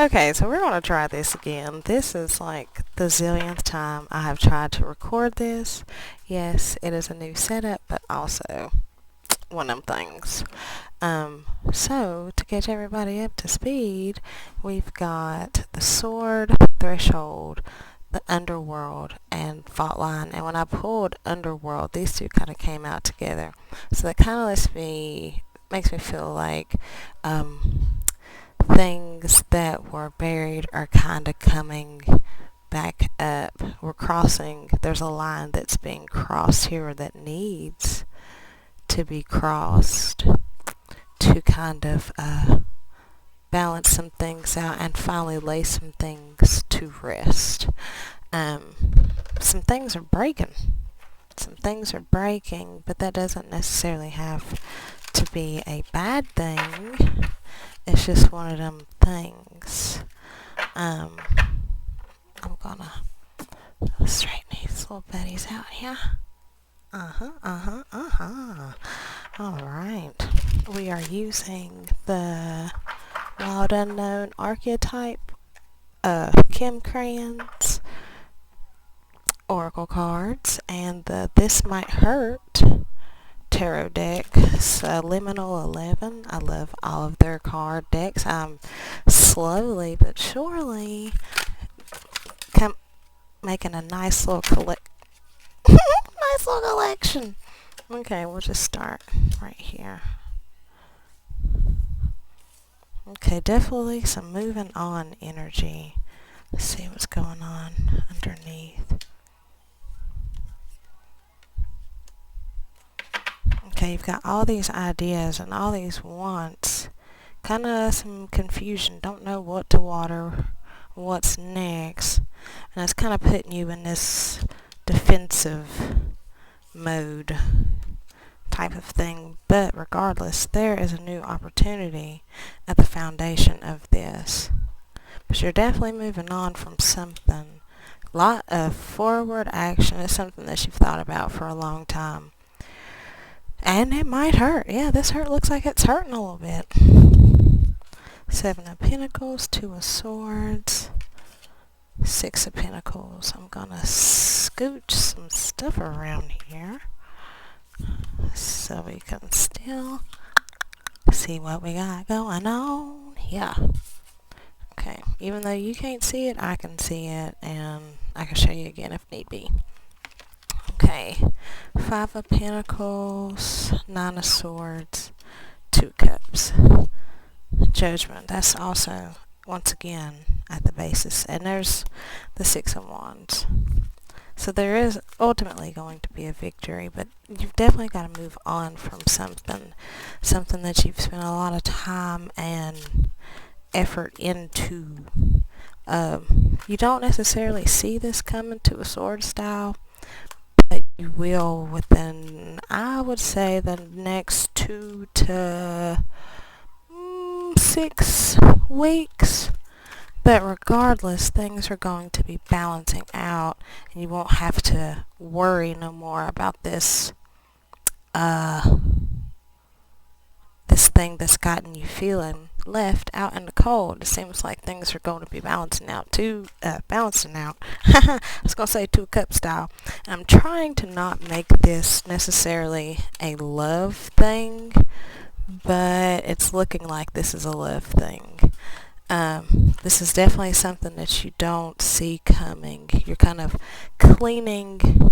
Okay, so we're going to try this again. This is like the zillionth time I have tried to record this. Yes, it is a new setup, but also one of them things. So to get everybody up to speed, we've got the Sword, Threshold, the Underworld, and Fault Line. And when I pulled Underworld, these two kind of came out together. So that kind of makes me feel like things that were buried are kind of coming back up. We're crossing, there's a line that's being crossed here that needs to be crossed to kind of balance some things out and finally lay some things to rest. Some things are breaking. Some things are breaking, but that doesn't necessarily have to be a bad thing. It's just one of them things. I'm gonna straighten these little buddies out here. Alright. We are using the Wild Unknown Archetype, Kim Crayons, Oracle cards, and the This Might Hurt tarot deck, Liminal 11. I love all of their card decks. I'm slowly but surely making a nice little collection. Okay, we'll just start right here. Okay, definitely some moving on energy. Let's see what's going on underneath. Okay, you've got all these ideas and all these wants. Kind of some confusion. Don't know what to water, what's next. And it's kind of putting you in this defensive mode type of thing. But regardless, there is a new opportunity at the foundation of this. But you're definitely moving on from something. A lot of forward action is something that you've thought about for a long time. And it might hurt. Yeah, this hurt looks like it's hurting a little bit. 7 of Pentacles, 2 of Swords, 6 of Pentacles. I'm gonna scooch some stuff around here so we can still see what we got going on. Yeah. Okay. Even though you can't see it, I can see it, and I can show you again if need be. Okay, 5 of Pentacles, 9 of Swords, 2 Cups. Judgment, that's also, once again, at the basis. And there's the 6 of Wands. So there is ultimately going to be a victory, but you've definitely got to move on from something that you've spent a lot of time and effort into. You don't necessarily see this coming to a sword style, but you will within, I would say, the next 2 to 6 weeks. But regardless, things are going to be balancing out, and you won't have to worry no more about this thing that's gotten you feeling left out in the cold. It seems like things are going to be balancing out. I was going to say 2 cup style. And I'm trying to not make this necessarily a love thing, but it's looking like this is a love thing. This is definitely something that you don't see coming. You're kind of cleaning,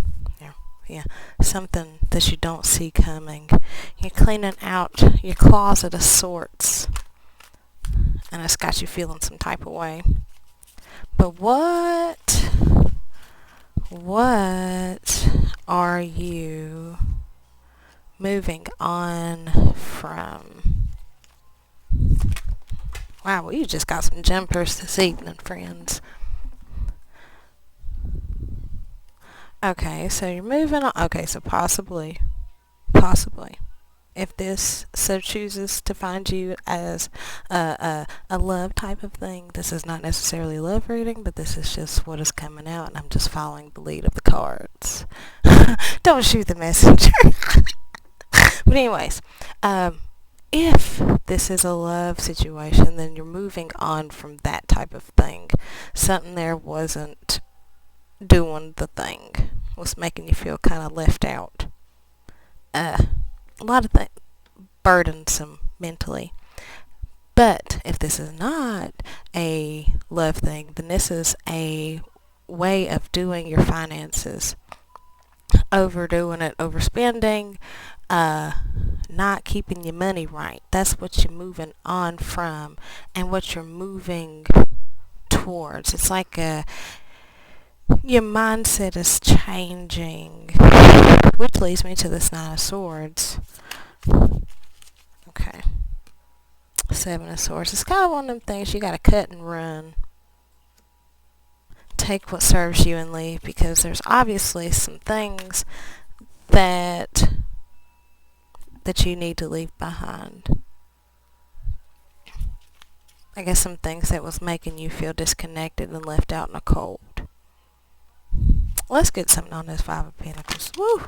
something that you don't see coming. You're cleaning out your closet of sorts, and it's got you feeling some type of way. But what are you moving on from? Wow, well, you just got some jumpers this evening, friends. Okay, so you're moving on. Okay, so possibly, if this so chooses to find you as a love type of thing, this is not necessarily love reading, but this is just what is coming out, and I'm just following the lead of the cards. Don't shoot the messenger. But anyways, if this is a love situation, then you're moving on from that type of thing. Something there wasn't doing the thing, was making you feel kind of left out. A lot of things burdensome mentally. But if this is not a love thing, then this is a way of doing your finances. Overdoing it, overspending, not keeping your money right. That's what you're moving on from and what you're moving towards. It's like your mindset is changing. Which leads me to this Nine of Swords. Okay. Seven of Swords. It's kind of one of them things you gotta cut and run. Take what serves you and leave, because there's obviously some things that you need to leave behind. I guess some things that was making you feel disconnected and left out in the cold. Let's get something on this Five of Pentacles. Woo!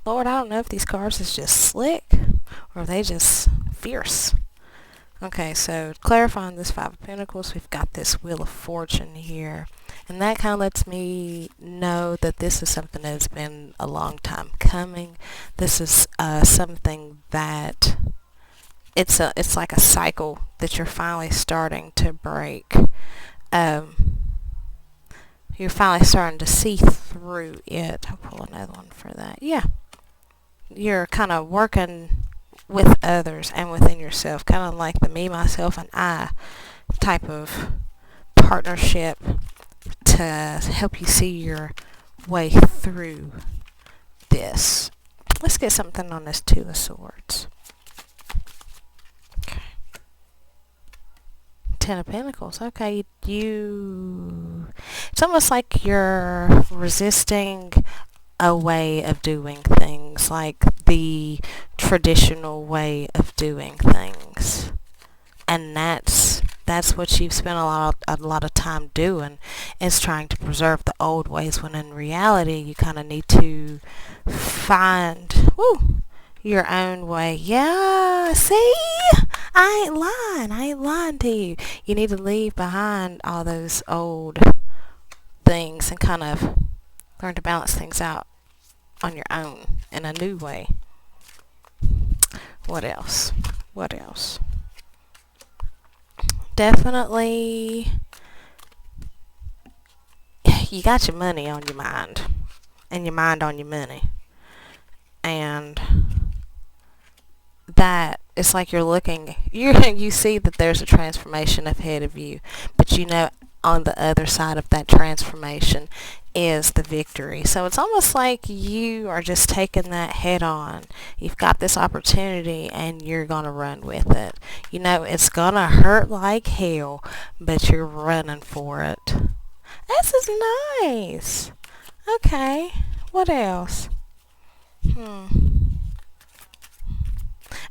Lord, I don't know if these cards is just slick or they just fierce. Okay, so clarifying this Five of Pentacles, we've got this Wheel of Fortune here. And that kind of lets me know that this is something that's been a long time coming. This is something that it's like a cycle that you're finally starting to break. You're finally starting to see through it. I'll pull another one for that. Yeah. You're kind of working with others and within yourself, kind of like the me, myself, and I type of partnership to help you see your way through this. Let's get something on this Two of Swords. Okay. Ten of Pentacles. Okay, it's almost like you're resisting a way of doing things, like the traditional way of doing things. And that's what you've spent a lot of time doing, is trying to preserve the old ways, when in reality you kind of need to find your own way. Yeah, see? I ain't lying to you. You need to leave behind all those old things and kind of learn to balance things out on your own in a new way. What else? Definitely, you got your money on your mind, and your mind on your money. And that, it's like you're looking, you see that there's a transformation ahead of you, but you know on the other side of that transformation is the victory. So it's almost like you are just taking that head on. You've got this opportunity and you're going to run with it. You know it's going to hurt like hell, but you're running for it. This is nice. Okay, what else?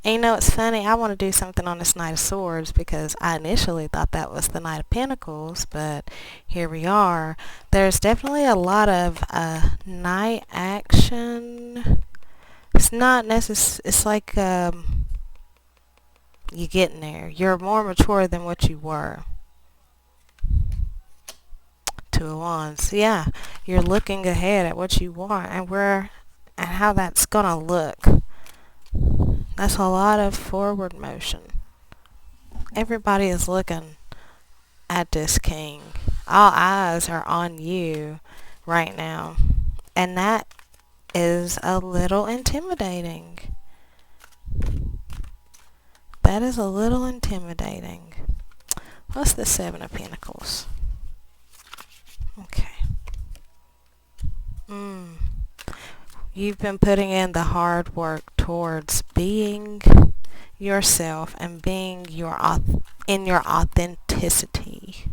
And you know, it's funny, I want to do something on this Knight of Swords because I initially thought that was the Knight of Pentacles, but here we are. There's definitely a lot of night action. It's not necessary. It's like you're getting there. You're more mature than what you were. Two of Wands. Yeah, you're looking ahead at what you want and how that's gonna look. That's a lot of forward motion. Everybody is looking at this king. All eyes are on you right now. And that is a little intimidating. That is a little intimidating. What's the Seven of Pentacles? Okay. You've been putting in the hard work towards being yourself and being in your authenticity.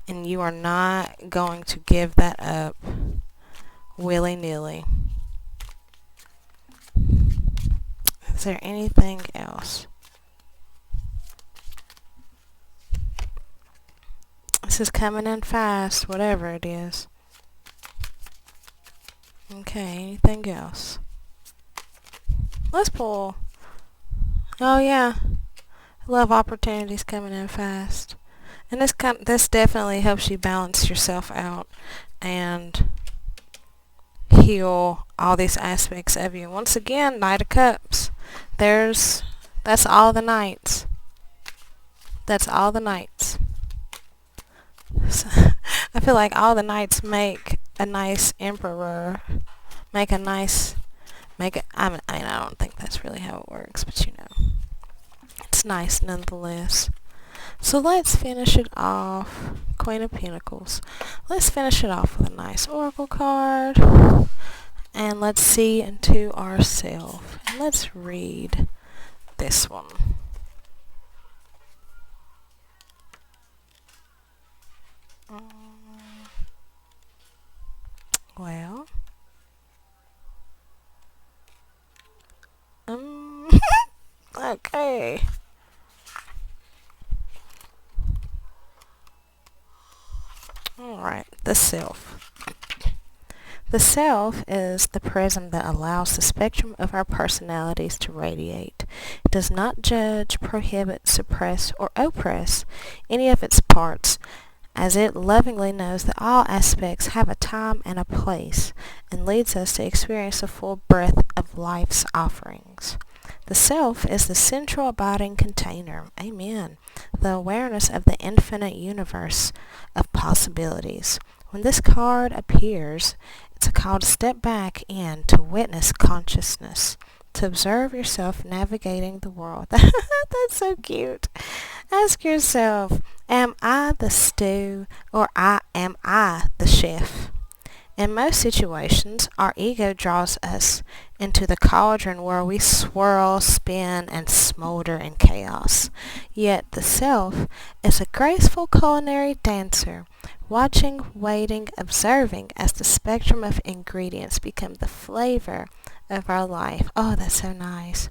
And you are not going to give that up willy-nilly. Is there anything else? This is coming in fast, whatever it is. Okay, anything else? Let's pull. Oh yeah, Love opportunities coming in fast. And this definitely helps you balance yourself out and heal all these aspects of you. Once again, Knight of Cups. That's all the knights. That's all the knights. So, I feel like all the knights make a nice emperor. Make a nice, make it, I don't think that's really how it works, but you know. It's nice nonetheless. So let's finish it off. Queen of Pentacles. Let's finish it off with a nice oracle card. And let's see into ourselves. And let's read this one. Well, okay. Alright, the self. The self is the prism that allows the spectrum of our personalities to radiate. It does not judge, prohibit, suppress, or oppress any of its parts, as it lovingly knows that all aspects have a time and a place, and leads us to experience the full breadth of life's offerings. The self is the central abiding container, amen, the awareness of the infinite universe of possibilities. When this card appears, it's a call to step back and to witness consciousness, to observe yourself navigating the world. That's so cute. Ask yourself, am I the stew or am I the chef? In most situations, our ego draws us into the cauldron where we swirl, spin, and smolder in chaos. Yet the self is a graceful culinary dancer, watching, waiting, observing as the spectrum of ingredients become the flavor of our life. Oh, that's so nice.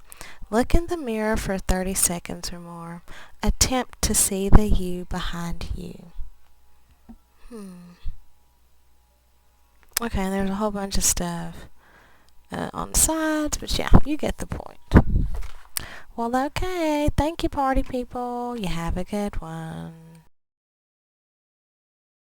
Look in the mirror for 30 seconds or more. Attempt to see the you behind you. Okay, there's a whole bunch of stuff on the sides, but yeah, you get the point. Well, okay. Thank you, party people. You have a good one.